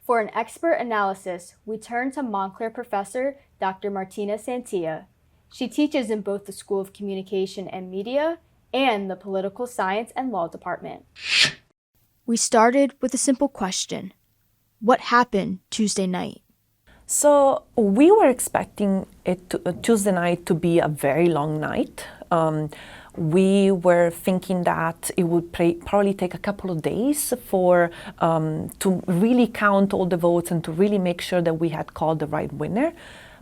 For an expert analysis, we turn to Montclair professor Dr. Martina Santia. She teaches in both the School of Communication and Media and the Political Science and Law Department. We started with a simple question. What happened Tuesday night? So we were expecting Tuesday night to be a very long night. We were thinking that it would probably take a couple of days to really count all the votes and to really make sure that we had called the right winner.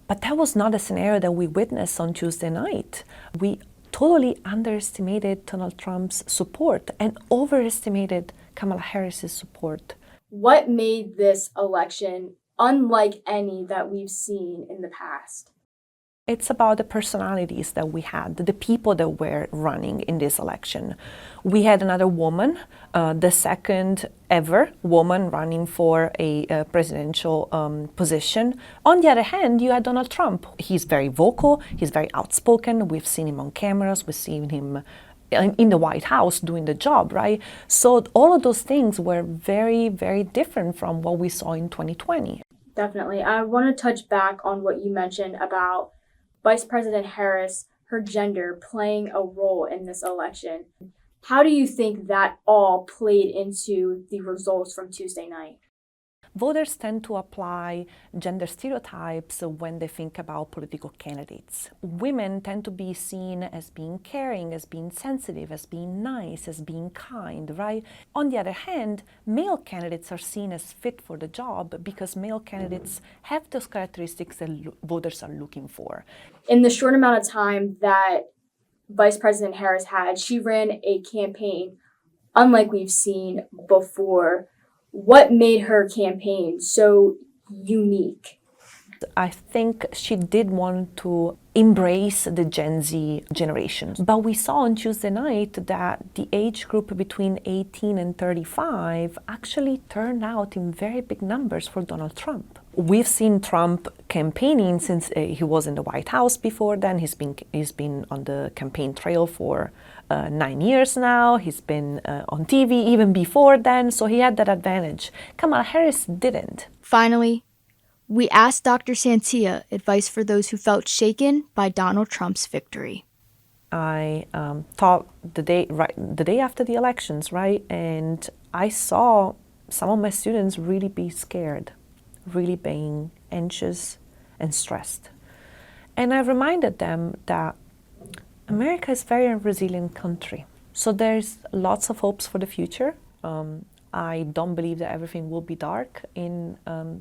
But that was not a scenario that we witnessed on Tuesday night. We totally underestimated Donald Trump's support and overestimated Kamala Harris's support. What made this election unlike any that we've seen in the past? It's about the personalities that we had, the people that were running in this election. We had another woman, the second ever woman running for a presidential position. On the other hand, you had Donald Trump. He's very vocal, he's very outspoken. We've seen him on cameras, we've seen him in the White House doing the job, right? So all of those things were very, very different from what we saw in 2020. Definitely. I want to touch back on what you mentioned about Vice President Harris, her gender playing a role in this election. How do you think that all played into the results from Tuesday night? Voters tend to apply gender stereotypes when they think about political candidates. Women tend to be seen as being caring, as being sensitive, as being nice, as being kind, right? On the other hand, male candidates are seen as fit for the job because male candidates have those characteristics that voters are looking for. In the short amount of time that Vice President Harris had, she ran a campaign unlike we've seen before. What made her campaign so unique? I think she did want to embrace the Gen Z generation. But we saw on Tuesday night that the age group between 18 and 35 actually turned out in very big numbers for Donald Trump. We've seen Trump campaigning since he was in the White House before then. He's been on the campaign trail for 9 years now. He's been on TV even before then, so he had that advantage. Kamala Harris didn't. Finally, we asked Dr. Santia advice for those who felt shaken by Donald Trump's victory. I thought the day after the elections, right? And I saw some of my students really be scared, really being anxious and stressed. And I reminded them that America is a very resilient country. So there's lots of hopes for the future. I don't believe that everything will be dark in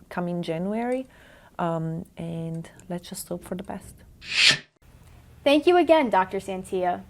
coming January. And let's just hope for the best. Thank you again, Dr. Santia.